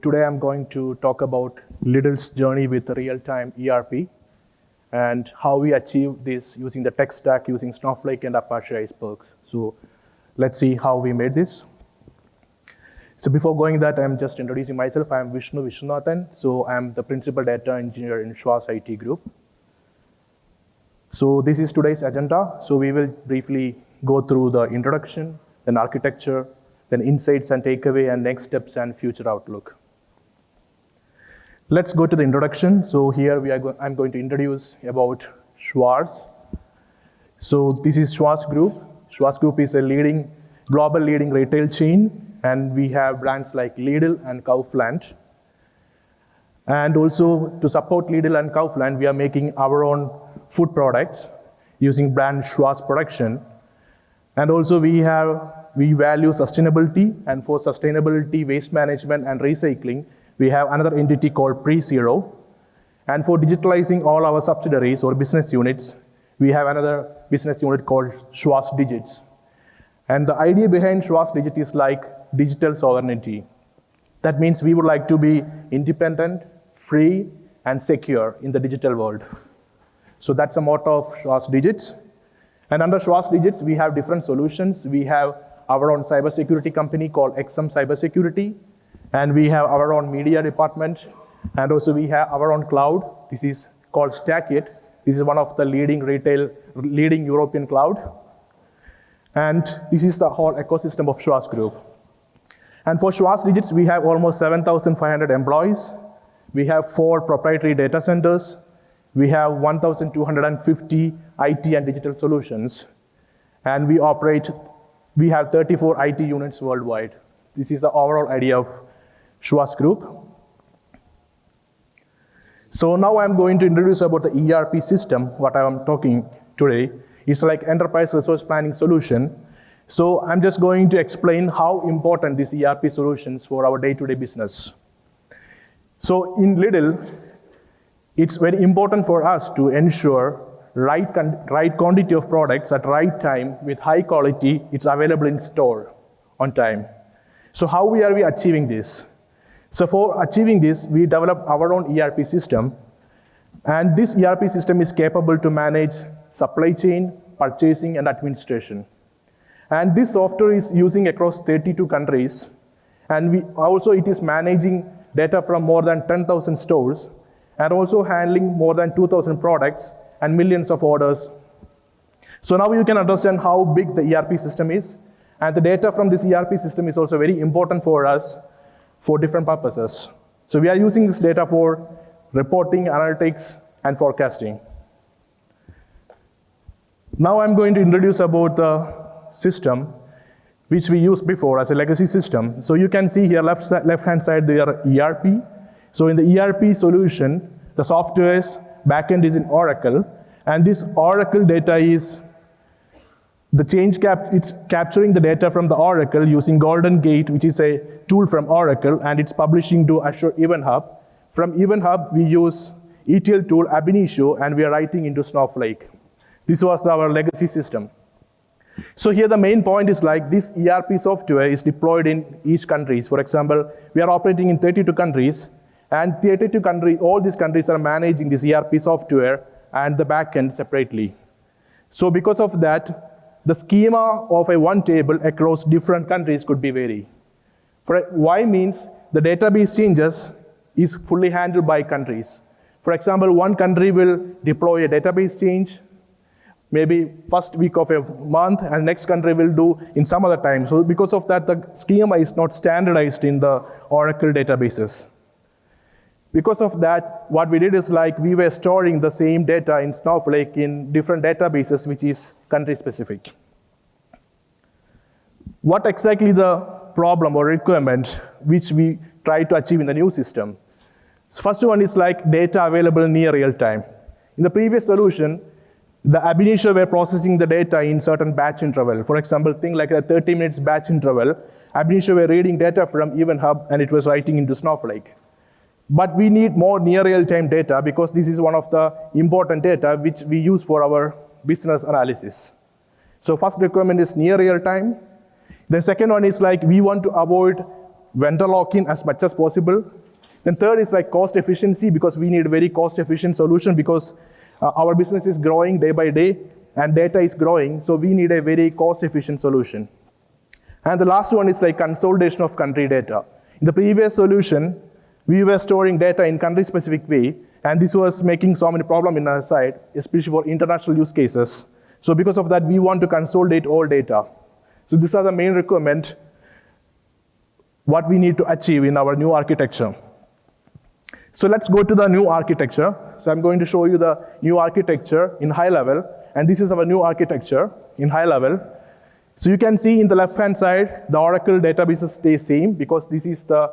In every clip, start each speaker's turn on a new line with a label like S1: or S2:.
S1: Today I'm going to talk about Lidl's journey with real-time ERP and how we achieve this using the tech stack using Snowflake and Apache Iceberg. So let's see how we made this. So before going that, I'm just introducing myself. I'm Vishnu Viswanathan. So I'm the principal data engineer in Schwarz IT Group. So this is today's agenda. So we will briefly go through the introduction, then architecture, then insights and takeaway, and next steps and future outlook. Let's go to the introduction. So here I'm going to introduce about Schwarz. So this is Schwarz Group. Schwarz Group is a global leading retail chain, and we have brands like Lidl and Kaufland. And also to support Lidl and Kaufland, we are making our own food products using brand Schwarz Production. And also we value sustainability, and for sustainability, waste management and recycling, we have another entity called Pre-Zero. And for digitalizing all our subsidiaries or business units, we have another business unit called Schwarz Digits. And the idea behind Schwarz Digit is like digital sovereignty. That means we would like to be independent, free, and secure in the digital world. So that's the motto of Schwarz Digits. And under Schwarz Digits, we have different solutions. We have our own cybersecurity company called XM Cybersecurity. And we have our own media department. And also we have our own cloud. This is called StackIt. This is one of the leading European cloud. And this is the whole ecosystem of Schwarz Group. And for Schwarz Digits, we have almost 7,500 employees. We have 4 proprietary data centers. We have 1,250 IT and digital solutions. And we have 34 IT units worldwide. This is the overall idea of Schwarz Group. So now I'm going to introduce about the ERP system. What I'm talking today is like enterprise resource planning solution. So I'm just going to explain how important this ERP solutions for our day-to-day business. So in Lidl, it's very important for us to ensure right quantity of products at right time with high quality. It's available in store on time. So how are we achieving this? So for achieving this, we developed our own ERP system. And this ERP system is capable to manage supply chain, purchasing, and administration. And this software is using across 32 countries. And it is managing data from more than 10,000 stores, and also handling more than 2,000 products and millions of orders. So now you can understand how big the ERP system is. And the data from this ERP system is also very important for us for different purposes. So we are using this data for reporting, analytics, and forecasting. Now I'm going to introduce about the system which we used before as a legacy system. So you can see here left-hand side there ERP. So in the ERP solution, the software's backend is in Oracle, and this Oracle data is it's capturing the data from the Oracle using Golden Gate, which is a tool from Oracle, and it's publishing to Azure Event Hub. From Event Hub, we use ETL tool Ab Initio, and we are writing into Snowflake. This was our legacy system. So here the main point is like this ERP software is deployed in each country. For example, we are operating in 32 countries, and all these countries are managing this ERP software and the backend separately. So because of that, the schema of one table across different countries could be vary. Why means the database changes is fully handled by countries. For example, one country will deploy a database change, maybe first week of a month, and next country will do in some other time. So because of that, the schema is not standardized in the Oracle databases. Because of that, what we did is like we were storing the same data in Snowflake in different databases, which is country specific. What exactly the problem or requirement which we try to achieve in the new system? First one is like data available near real time. In the previous solution, the Ab Initio were processing the data in certain batch interval. For example, think like a 30 minutes batch interval. Ab Initio were reading data from Event Hub, and it was writing into Snowflake. But we need more near real-time data because this is one of the important data which we use for our business analysis. So first requirement is near real-time. The second one is like we want to avoid vendor lock-in as much as possible. Then third is like cost efficiency, because we need a very cost efficient solution because our business is growing day by day and data is growing, so we need a very cost efficient solution. And the last one is like consolidation of country data. In the previous solution, we were storing data in country specific way, and this was making so many problems in our side, especially for international use cases. So because of that, we want to consolidate all data. So these are the main requirements, what we need to achieve in our new architecture. So let's go to the new architecture. So I'm going to show you the new architecture in high level, and this is our new architecture in high level. So you can see in the left-hand side, the Oracle databases stay same because this is the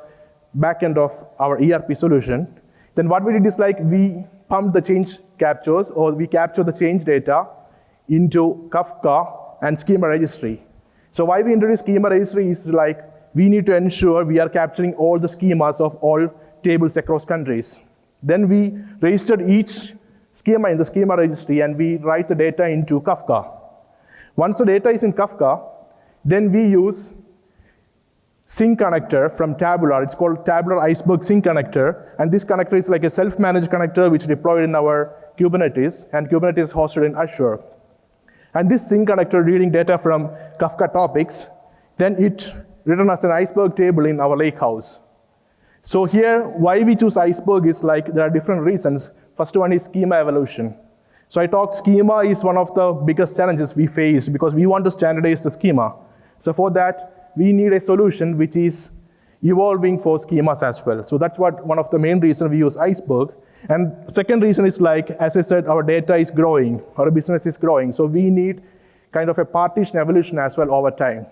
S1: backend of our ERP solution. Then what we did is like we pump the change captures, or we capture the change data into Kafka and schema registry. So why we introduce schema registry is like we need to ensure we are capturing all the schemas of all tables across countries. Then we registered each schema in the schema registry and we write the data into Kafka. Once the data is in Kafka, then we use sync connector from Tabular. It's called Tabular Iceberg sync connector. And this connector is like a self-managed connector which deployed in our Kubernetes, and Kubernetes hosted in Azure. And this sync connector reading data from Kafka topics, then it written as an Iceberg table in our lakehouse. So here, why we choose Iceberg is like there are different reasons. First one is schema evolution. So I talked schema is one of the biggest challenges we face because we want to standardize the schema. So for that, we need a solution which is evolving for schemas as well. So that's what one of the main reasons we use Iceberg. And second reason is like, as I said, our data is growing, our business is growing. So we need kind of a partition evolution as well over time.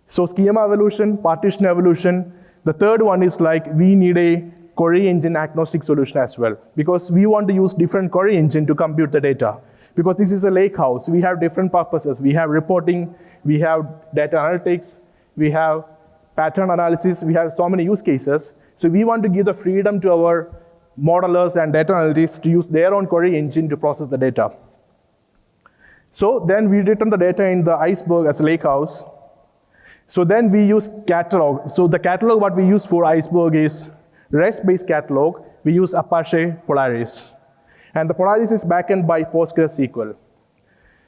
S1: So schema evolution, partition evolution. The third one is like we need a query engine agnostic solution as well, because we want to use different query engine to compute the data. Because this is a lake house, we have different purposes. We have reporting, we have data analytics, we have pattern analysis, we have so many use cases. So we want to give the freedom to our modelers and data analysts to use their own query engine to process the data. So then we return the data in the Iceberg as a lake house. So then we use catalog. So the catalog what we use for Iceberg is REST-based catalog. We use Apache Polaris. And the Polaris is backend by PostgreSQL.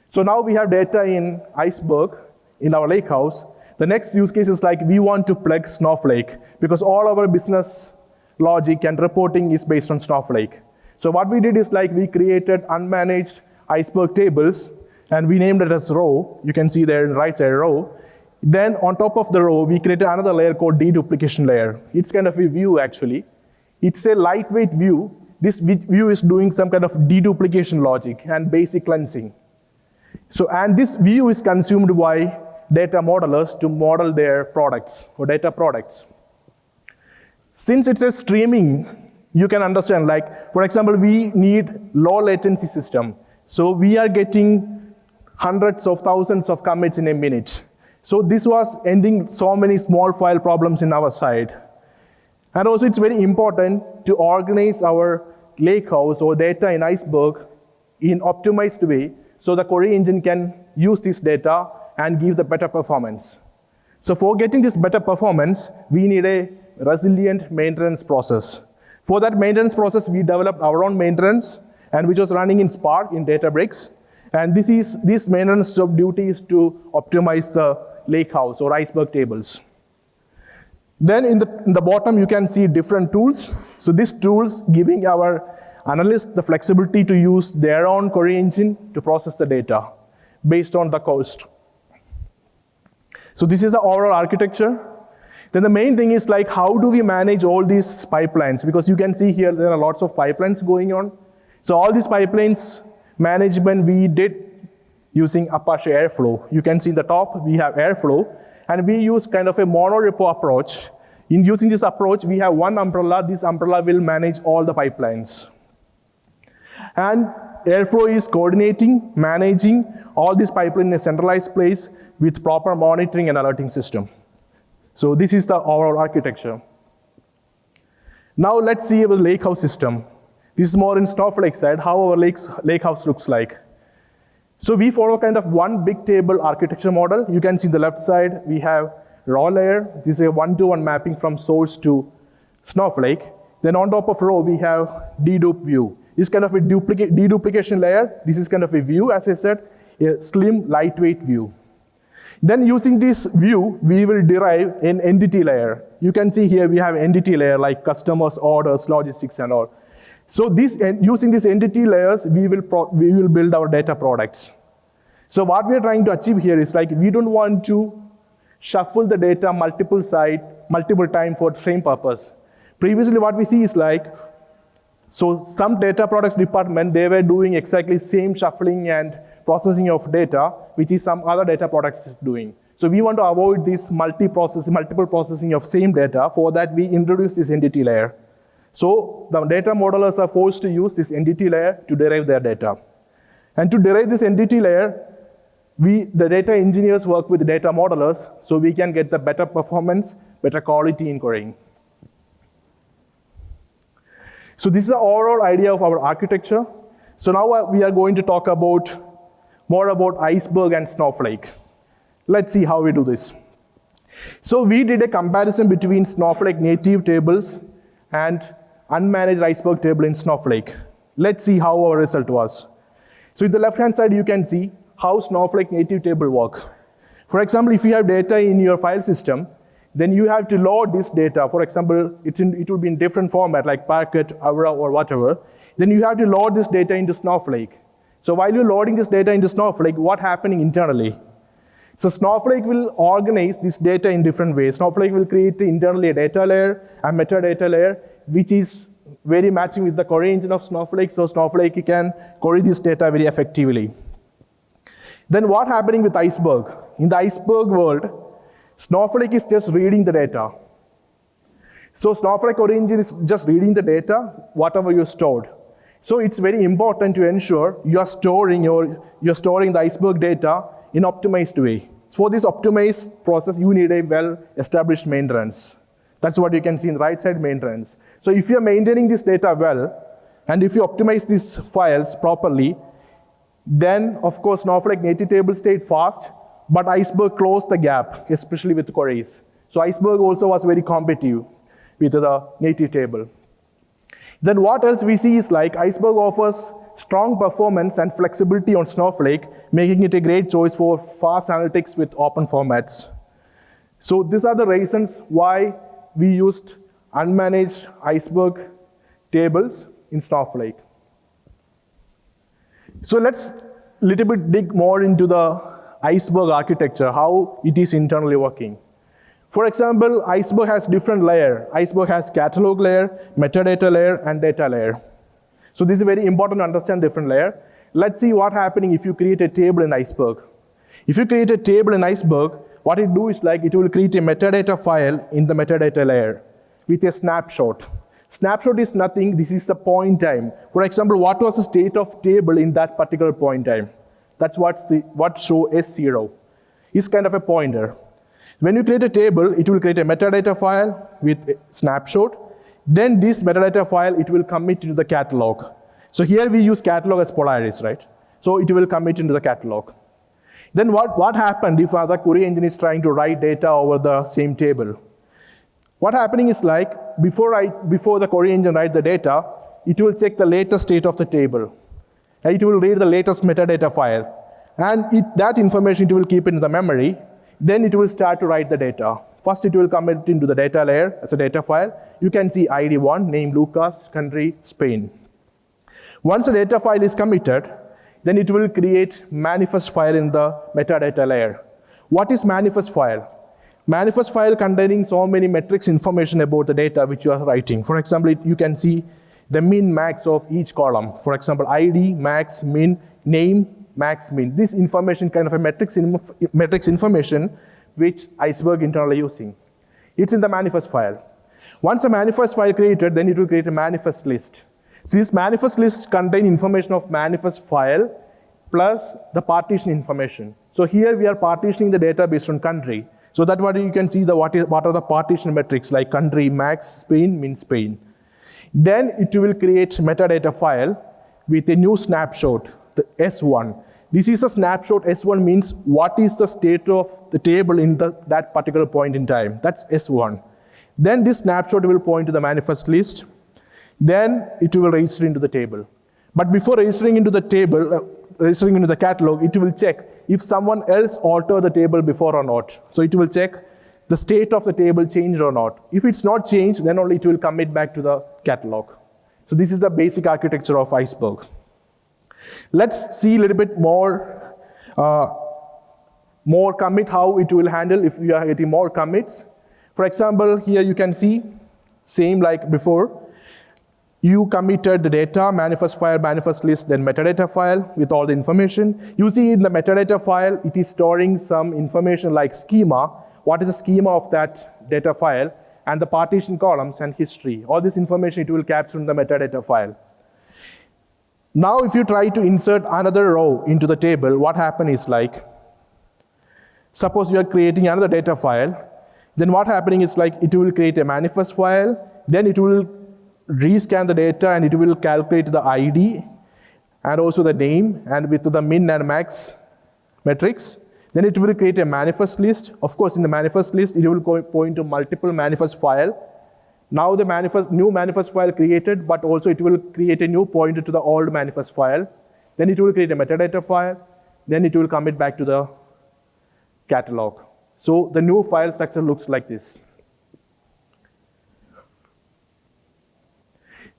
S1: So now we have data in Iceberg in our lakehouse. The next use case is like we want to plug Snowflake because all our business logic and reporting is based on Snowflake. So what we did is like we created unmanaged Iceberg tables and we named it as row. You can see there in the right side row. Then on top of the row, we created another layer called deduplication layer. It's kind of a view actually. It's a lightweight view. This view is doing some kind of deduplication logic and basic cleansing. So, and this view is consumed by data modelers to model their products or data products. Since it's a streaming, you can understand like, for example, we need low latency system. So we are getting hundreds of thousands of commits in a minute. So this was ending so many small file problems in our side. And also it's very important to organize our lakehouse or data in Iceberg in optimized way so the query engine can use this data and give the better performance. So for getting this better performance, we need a resilient maintenance process. For that maintenance process, we developed our own maintenance and which was running in Spark in Databricks. And this maintenance job duty is to optimize the lakehouse or Iceberg tables. Then in the bottom, you can see different tools. So these tools giving our analysts the flexibility to use their own query engine to process the data based on the cost. So this is the overall architecture. Then the main thing is like, how do we manage all these pipelines? Because you can see here, there are lots of pipelines going on. So all these pipelines management we did using Apache Airflow. You can see in the top, we have Airflow, and we use kind of a monorepo approach. In using this approach, we have one umbrella. This umbrella will manage all the pipelines. And Airflow is coordinating, managing all these pipelines in a centralized place with proper monitoring and alerting system. So this is the overall architecture. Now let's see our lakehouse system. This is more in Snowflake side, how our lakehouse looks like. So we follow kind of one big table architecture model. You can see the left side, we have raw layer. This is a one-to-one mapping from source to Snowflake. Then on top of raw, we have dedupe view. This is kind of a deduplication layer. This is kind of a view, as I said, a slim, lightweight view. Then using this view, we will derive an entity layer. You can see here we have entity layer like customers, orders, logistics, and all. So using these entity layers, we will build our data products. So what we are trying to achieve here is like we don't want to shuffle the data multiple times for the same purpose. Previously, what we see is like, so some data products department, they were doing exactly same shuffling and processing of data, which is some other data products is doing. So we want to avoid this multiple processing of same data. For that, we introduce this entity layer. So the data modelers are forced to use this entity layer to derive their data. And to derive this entity layer, the data engineers work with data modelers so we can get the better performance, better quality in querying. So this is the overall idea of our architecture. So now we are going to talk more about Iceberg and Snowflake. Let's see how we do this. So we did a comparison between Snowflake native tables and unmanaged Iceberg table in Snowflake. Let's see how our result was. So in the left-hand side, you can see how Snowflake native table work. For example, if you have data in your file system, then you have to load this data. For example, it will be in different format like Packet, Avra, or whatever. Then you have to load this data into Snowflake. So while you're loading this data into Snowflake, what's happening internally? So Snowflake will organize this data in different ways. Snowflake will create internally a data layer, a metadata layer, which is very matching with the query engine of Snowflake, so Snowflake can query this data very effectively. Then what's happening with Iceberg? In the Iceberg world, Snowflake is just reading the data. So Snowflake query engine is just reading the data, whatever you stored. So it's very important to ensure you're storing the Iceberg data in optimized way. For this optimized process, you need a well-established maintenance. That's what you can see in the right side, maintenance. So if you're maintaining this data well, and if you optimize these files properly, then of course Snowflake native table stayed fast, but Iceberg closed the gap, especially with queries. So Iceberg also was very competitive with the native table. Then what else we see is like Iceberg offers strong performance and flexibility on Snowflake, making it a great choice for fast analytics with open formats. So these are the reasons why we used unmanaged Iceberg tables in Snowflake. So let's little bit dig more into the Iceberg architecture, how it is internally working. For example, Iceberg has different layers. Iceberg has catalog layer, metadata layer, and data layer. So this is very important to understand different layer. Let's see what's happening if you create a table in Iceberg. If you create a table in Iceberg, what it do is like it will create a metadata file in the metadata layer with a snapshot. Snapshot is nothing, this is the point time. For example, what was the state of table in that particular point time? That's what show S0. It's kind of a pointer. When you create a table, it will create a metadata file with a snapshot. Then this metadata file, it will commit into the catalog. So here we use catalog as Polaris, right? So it will commit into the catalog. Then what happened if other query engine is trying to write data over the same table? What happening is like, before the query engine write the data, it will check the latest state of the table. And it will read the latest metadata file. And that information it will keep in the memory. Then it will start to write the data. First it will commit into the data layer as a data file. You can see ID 1, name Lucas, country Spain. Once the data file is committed, then it will create manifest file in the metadata layer. What is manifest file? Manifest file containing so many metrics information about the data which you are writing. For example, you can see the min max of each column. For example, ID, max, min, name, max, min. This information kind of a metrics information which Iceberg internally using. It's in the manifest file. Once a manifest file created, then it will create a manifest list. So this manifest list contains information of manifest file plus the partition information. So here we are partitioning the data based on country. So that's what you can see what are the partition metrics like country, max, Spain, min, Spain. Then it will create metadata file with a new snapshot, the S1. This is a snapshot. S1 means what is the state of the table in that particular point in time. That's S1. Then this snapshot will point to the manifest list. Then it will register into the table. But before registering into the table, registering into the catalog, it will check if someone else altered the table before or not. So it will check the state of the table changed or not. If it's not changed, then only it will commit back to the catalog. So this is the basic architecture of Iceberg. Let's see a little bit more commit, how it will handle if we are getting more commits. For example, here you can see, same like before. You committed the data, manifest file, manifest list, then metadata file with all the information. You see in the metadata file, it is storing some information like schema. What is the schema of that data file? And the partition columns and history. All this information it will capture in the metadata file. Now if you try to insert another row into the table, what happens is like, suppose you are creating another data file, then what happening is like it will create a manifest file, then it will rescan the data and it will calculate the ID and also the name and with the min and max metrics. Then it will create a manifest list. Of course, in the manifest list, it will point to multiple manifest file. Now the new manifest file created, but also it will create a new pointer to the old manifest file. Then it will create a metadata file. Then it will commit back to the catalog. So the new file structure looks like this.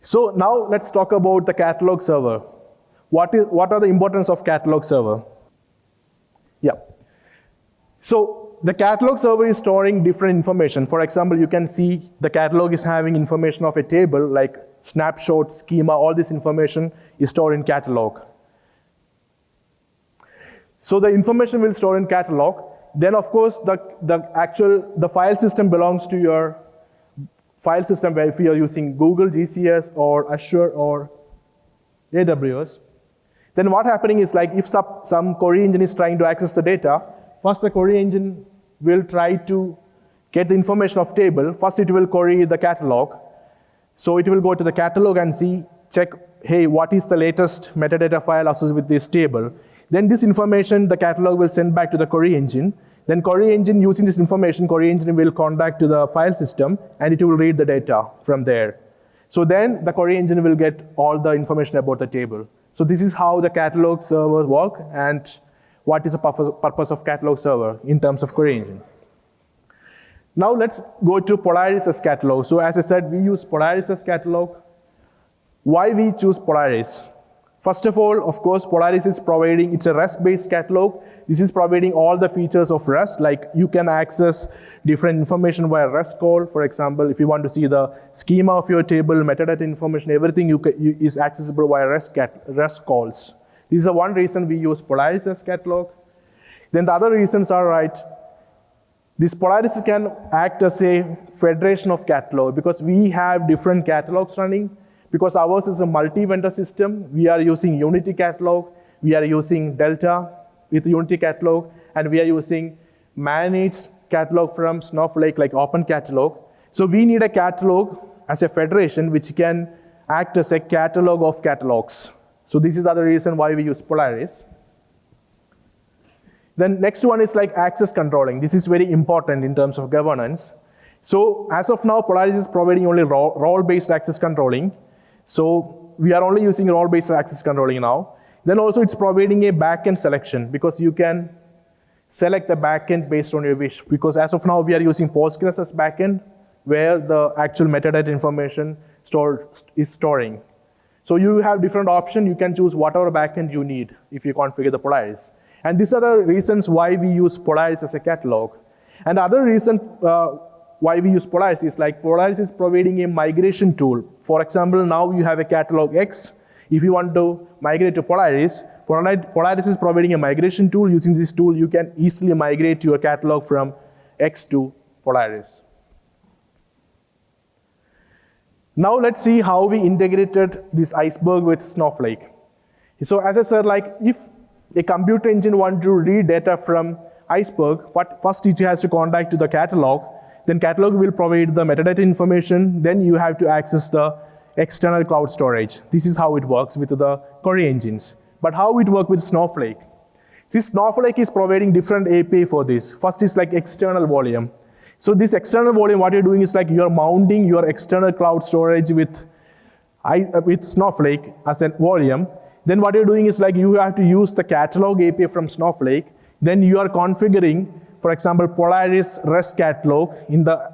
S1: So now let's talk about the catalog server. What are the importance of catalog server? Yeah. So the catalog server is storing different information. For example, you can see the catalog is having information of a table like snapshot, schema, all this information is stored in catalog. So the information will store in catalog. Then of course the file system belongs to your file system where if you are using Google, GCS or Azure or AWS. Then what happening is like if some query engine is trying to access the data, first the query engine will try to get the information of table. First it will query the catalog. So it will go to the catalog and check, hey, what is the latest metadata file associated with this table? Then this information, the catalog will send back to the query engine. Then query engine using this information, query engine will contact to the file system and it will read the data from there. So then the query engine will get all the information about the table. So this is how the catalog server work and what is the purpose of catalog server in terms of query engine. Now let's go to Polaris as catalog. So as I said, we use Polaris as catalog. Why we choose Polaris? First of all, of course, Polaris is providing, it's a REST-based catalog. This is providing all the features of REST, like you can access different information via REST call. For example, if you want to see the schema of your table, metadata information, everything is accessible via REST calls. This is the one reason we use Polaris as catalog. Then the other reasons are right. This Polaris can act as a federation of catalog because we have different catalogs running. Because ours is a multi-vendor system, we are using Unity catalog, we are using Delta with Unity catalog, and we are using managed catalog from Snowflake like Open Catalog. So we need a catalog as a federation which can act as a catalog of catalogs. So this is the other reason why we use Polaris. Then next one is like access controlling. This is very important in terms of governance. So as of now, Polaris is providing only role-based access controlling. So we are only using role-based access controlling now. Then also it's providing a backend selection because you can select the backend based on your wish. Because as of now, we are using Postgres as backend where the actual metadata information is storing. So you have different options. You can choose whatever backend you need if you configure the Polaris. And these are the reasons why we use Polaris as a catalog. And the other reason why we use Polaris is like Polaris is providing a migration tool. For example, now you have a catalog X. If you want to migrate to Polaris, Polaris is providing a migration tool. Using this tool, you can easily migrate your catalog from X to Polaris. Now let's see how we integrated this Iceberg with Snowflake. So as I said, like if a computer engine wants to read data from Iceberg, first it has to contact to the catalog. Then catalog will provide the metadata information. Then you have to access the external cloud storage. This is how it works with the query engines. But how it works with Snowflake? See, Snowflake is providing different API for this. First is like external volume. So this external volume, what you're doing is like you're mounting your external cloud storage with Snowflake as a volume. Then what you're doing is like you have to use the catalog API from Snowflake. Then you are configuring, for example, Polaris REST catalog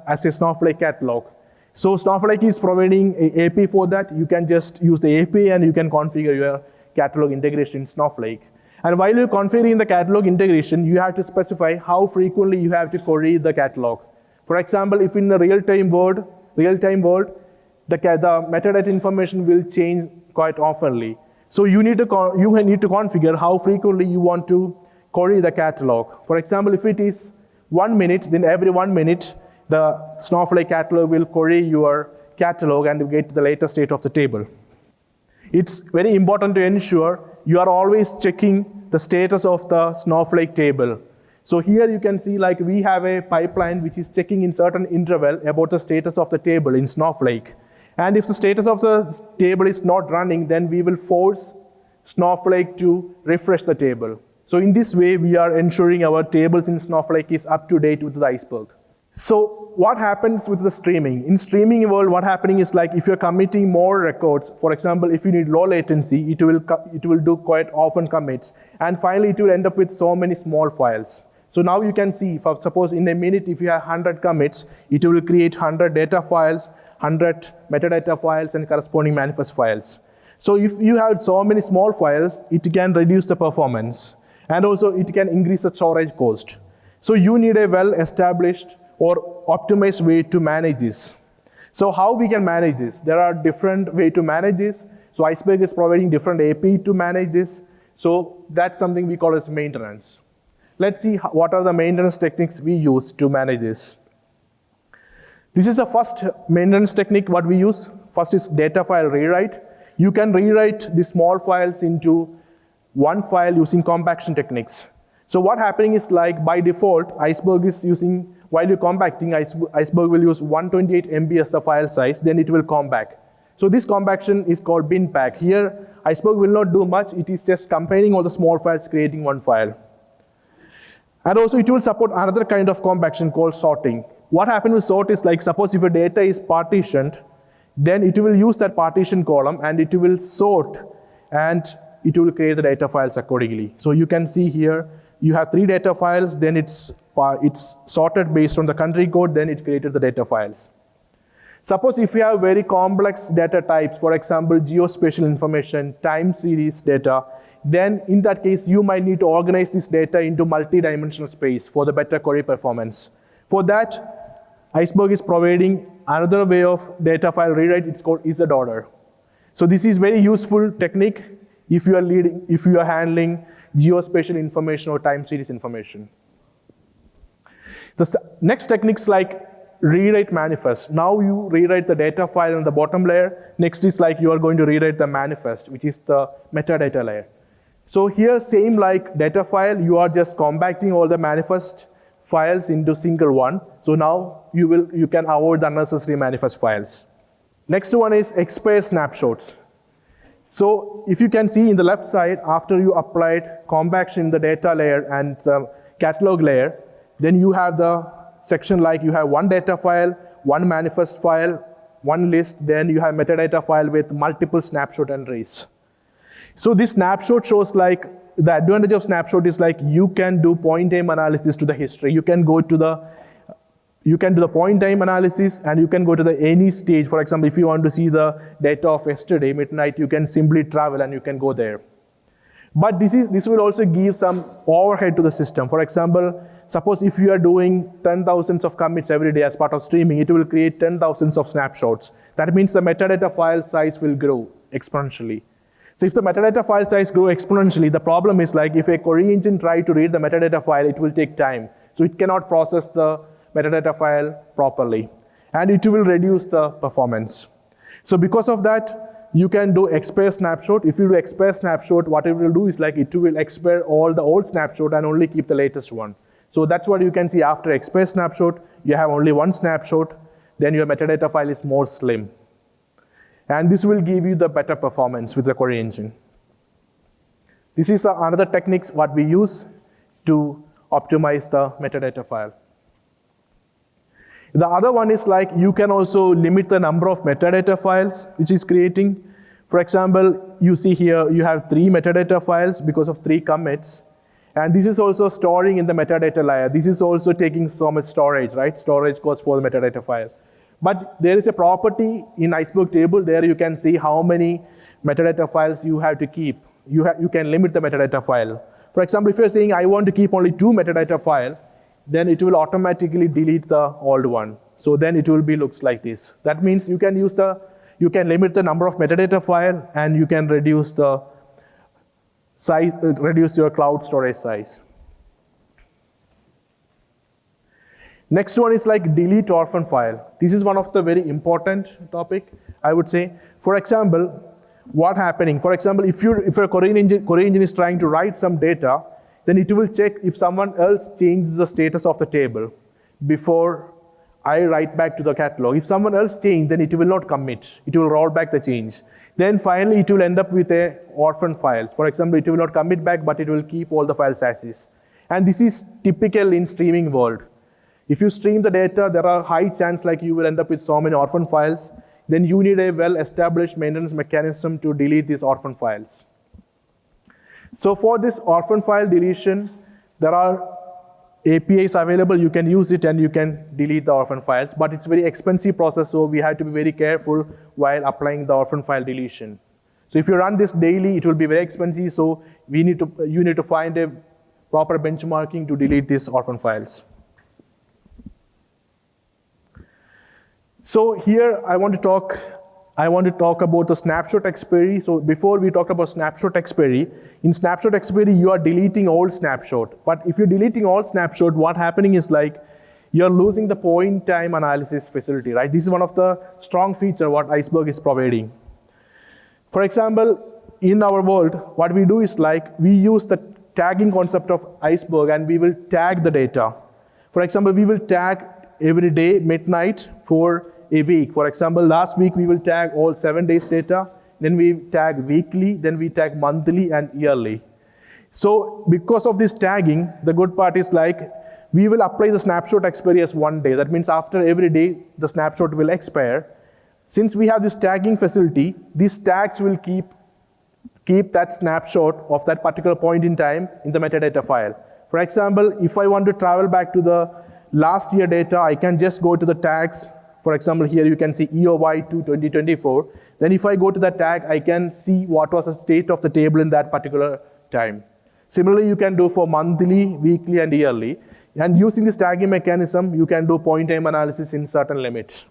S1: as a Snowflake catalog. So Snowflake is providing an API for that. You can just use the API and you can configure your catalog integration in Snowflake. And while you're configuring the catalog integration, you have to specify how frequently you have to query the catalog. For example, if in the real-time world, the metadata information will change quite oftenly. So you need to configure how frequently you want to query the catalog. For example, if it is 1 minute, then every 1 minute, the Snowflake catalog will query your catalog and get the latest state of the table. It's very important to ensure you are always checking the status of the Snowflake table. So here you can see like we have a pipeline which is checking in certain interval about the status of the table in Snowflake. And if the status of the table is not running, then we will force Snowflake to refresh the table. So in this way, we are ensuring our tables in Snowflake is up to date with the Iceberg. So what happens with the streaming? In streaming world, what happening is like if you're committing more records, for example, if you need low latency, it will do quite often commits. And finally, it will end up with so many small files. So now you can see, suppose in a minute, if you have 100 commits, it will create 100 data files, 100 metadata files, and corresponding manifest files. So if you have so many small files, it can reduce the performance. And also, it can increase the storage cost. So you need a well-established or optimized way to manage this. So how we can manage this? There are different ways to manage this. So Iceberg is providing different API to manage this. So that's something we call as maintenance. Let's see what are the maintenance techniques we use to manage this. This is the first maintenance technique what we use. First is data file rewrite. You can rewrite the small files into one file using compaction techniques. So what happening is like by default, Iceberg is using, while you're compacting, Iceberg will use 128 MB as a file size, then it will compact. So this compaction is called bin pack. Here, Iceberg will not do much. It is just combining all the small files, creating one file. And also it will support another kind of compaction called sorting. What happens with sort is like, suppose if your data is partitioned, then it will use that partition column and it will sort and it will create the data files accordingly. So you can see here, you have 3 data files, then it's sorted based on the country code, then it created the data files. Suppose if you have very complex data types, for example, geospatial information, time series data, then in that case, you might need to organize this data into multi-dimensional space for the better query performance. For that, Iceberg is providing another way of data file rewrite. It's called is-order. So this is very useful technique if you are handling geospatial information or time series information. The next techniques like rewrite manifest. Now you rewrite the data file on the bottom layer. Next is like you are going to rewrite the manifest, which is the metadata layer. So here, same like data file, you are just compacting all the manifest files into single one. So now you can avoid the unnecessary manifest files. Next one is expire snapshots. So if you can see in the left side, after you applied compaction in the data layer and the catalog layer, then you have the section like you have one data file, one manifest file, one list, then you have metadata file with multiple snapshot entries. So this snapshot shows like, the advantage of snapshot is like you can do point time analysis to the history. You can do the point time analysis and you can go to the any stage. For example, if you want to see the data of yesterday, midnight, you can simply travel and you can go there. But this will also give some overhead to the system. For example, suppose if you are doing 10,000s of commits every day as part of streaming, it will create 10,000s of snapshots. That means the metadata file size will grow exponentially. So if the metadata file size grows exponentially, the problem is like if a query engine tries to read the metadata file, it will take time. So it cannot process the metadata file properly. And it will reduce the performance. So because of that, you can do expire snapshot. If you do expire snapshot, what it will do is like it will expire all the old snapshot and only keep the latest one. So that's what you can see after expire snapshot. You have only one snapshot. Then your metadata file is more slim. And this will give you the better performance with the query engine. This is another technique what we use to optimize the metadata file. The other one is like you can also limit the number of metadata files which is creating. For example, you see here you have 3 metadata files because of 3 commits. And this is also storing in the metadata layer. This is also taking so much storage, right? Storage costs for the metadata file. But there is a property in Iceberg table. There you can see how many metadata files you have to keep. You can limit the metadata file. For example, if you're saying I want to keep only 2 metadata file, then it will automatically delete the old one. So then it will be looks like this. That means you can limit the number of metadata file and you can reduce the size, reduce your cloud storage size. Next one is like delete orphan file. This is one of the very important topic, I would say. For example, what happening? For example, if a query engine is trying to write some data, then it will check if someone else changes the status of the table before I write back to the catalog. If someone else changed, then it will not commit. It will roll back the change. Then finally, it will end up with a orphan files. For example, it will not commit back, but it will keep all the files as is. And this is typical in streaming world. If you stream the data, there are high chance like you will end up with so many orphan files. Then you need a well-established maintenance mechanism to delete these orphan files. So for this orphan file deletion, there are APIs available. You can use it and you can delete the orphan files, but it's a very expensive process, so we have to be very careful while applying the orphan file deletion. So if you run this daily, it will be very expensive, so you need to find a proper benchmarking to delete these orphan files. So here I want to talk about the snapshot expiry. So before we talked about snapshot expiry, in snapshot expiry you are deleting all snapshot. But if you're deleting all snapshot, what happening is like you're losing the point time analysis facility, right? This is one of the strong feature what Iceberg is providing. For example, in our world, what we do is like we use the tagging concept of Iceberg and we will tag the data. For example, we will tag every day midnight for a week. For example, last week we will tag all 7 days data, then we tag weekly, then we tag monthly and yearly. So because of this tagging, the good part is like we will apply the snapshot expiry as 1 day. That means after every day, the snapshot will expire. Since we have this tagging facility, these tags will keep that snapshot of that particular point in time in the metadata file. For example, if I want to travel back to the last year data, I can just go to the tags. For example, here you can see EOY to 2024. Then if I go to that tag, I can see what was the state of the table in that particular time. Similarly, you can do for monthly, weekly, and yearly. And using this tagging mechanism, you can do point time analysis in certain limits.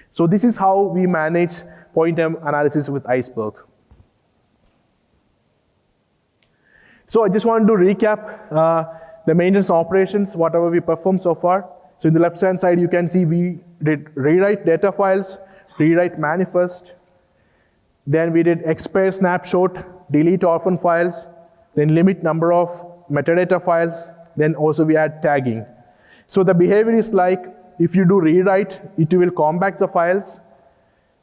S1: So this is how we manage point time analysis with Iceberg. So I just wanted to recap the maintenance operations, whatever we performed so far. So in the left-hand side, you can see we did rewrite data files, rewrite manifest, then we did expire snapshot, delete orphan files, then limit number of metadata files, then also we add tagging. So the behavior is like, if you do rewrite, it will compact the files,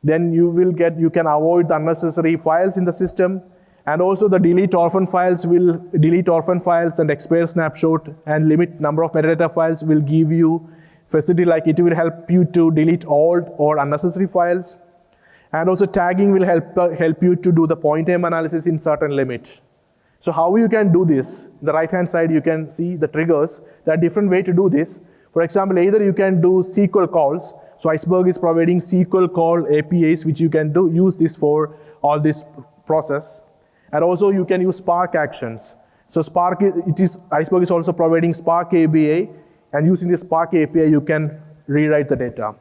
S1: then you can avoid the unnecessary files in the system, and also the delete orphan files will delete orphan files and expire snapshot, and limit number of metadata files will give you facility like it will help you to delete old or unnecessary files. And also tagging will help you to do the point time analysis in certain limits. So how you can do this? On the right hand side you can see the triggers. There are different ways to do this. For example, either you can do SQL calls. So Iceberg is providing SQL call APIs which you can use this for all this process. And also you can use Spark actions. So Iceberg is also providing Spark API, and using the Spark API you can rewrite the data.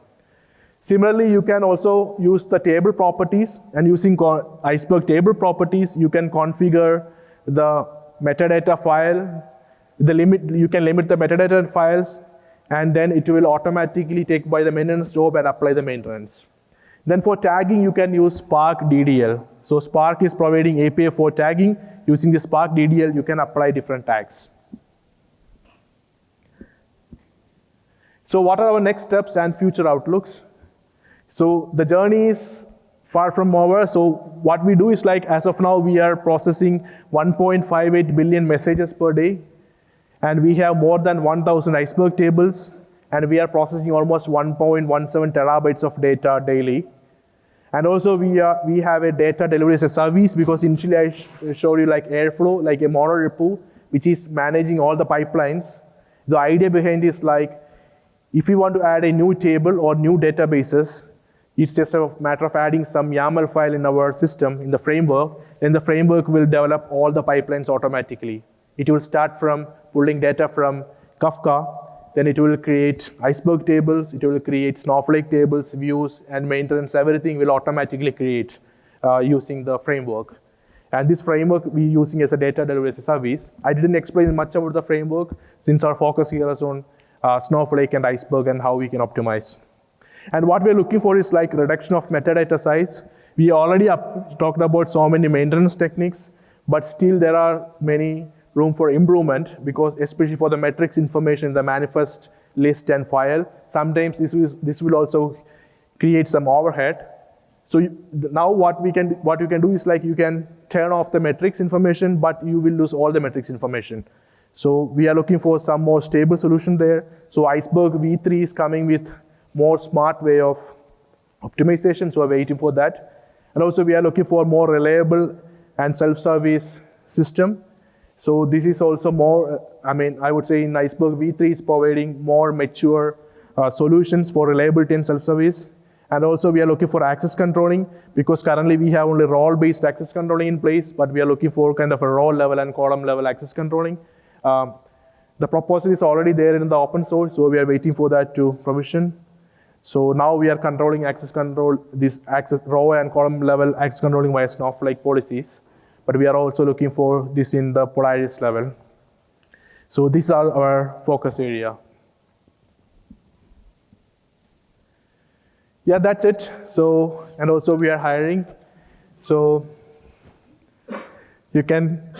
S1: Similarly, you can also use the table properties, and using Iceberg table properties you can configure the metadata file. You can limit the metadata files, and then it will automatically take by the maintenance job and apply the maintenance. Then for tagging, you can use Spark DDL. So Spark is providing API for tagging. Using the Spark DDL, you can apply different tags. So what are our next steps and future outlooks? So the journey is Far from over. So what we do is like, as of now, we are processing 1.58 billion messages per day. And we have more than 1,000 Iceberg tables. And we are processing almost 1.17 terabytes of data daily. And also we have a data delivery as a service, because initially I showed you like Airflow, like a monorepo, which is managing all the pipelines. The idea behind is like, if you want to add a new table or new databases, it's just a matter of adding some YAML file in our system, in the framework, then the framework will develop all the pipelines automatically. It will start from pulling data from Kafka, then it will create Iceberg tables, it will create Snowflake tables, views, and maintenance. Everything will automatically create using the framework. And this framework we're using as a data delivery as a service. I didn't explain much about the framework, since our focus here is on Snowflake and Iceberg and how we can optimize. And what we're looking for is like reduction of metadata size. We already talked about so many maintenance techniques, but still there are many room for improvement, because especially for the metrics information, the manifest, list, and file, sometimes this will also create some overhead. So now what you can do is like, you can turn off the metrics information, but you will lose all the metrics information. So we are looking for some more stable solution there. So Iceberg v3 is coming with more smart way of optimization, so we're waiting for that. And also we are looking for more reliable and self-service system. So this is also more, I would say in Iceberg v3 is providing more mature solutions for reliability and self-service. And also we are looking for access controlling, because currently we have only role-based access controlling in place, but we are looking for kind of a role level and column level access controlling. The proposal is already there in the open source, so we are waiting for that to provision. So now we are controlling access control, this access row and column level access controlling via Snowflake policies. But we are also looking for this in the Polaris level. So these are our focus area. Yeah, that's it. So, and also we are hiring. So you can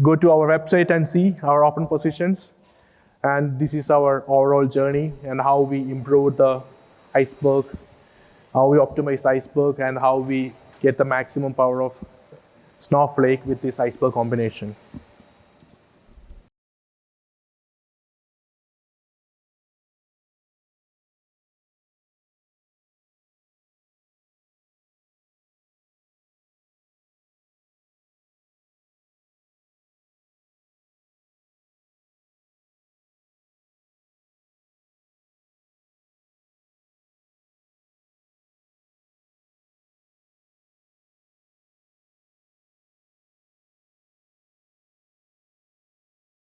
S1: go to our website and see our open positions. And this is our overall journey and how we improve the Iceberg, how we optimize Iceberg, and how we get the maximum power of Snowflake with this Iceberg combination.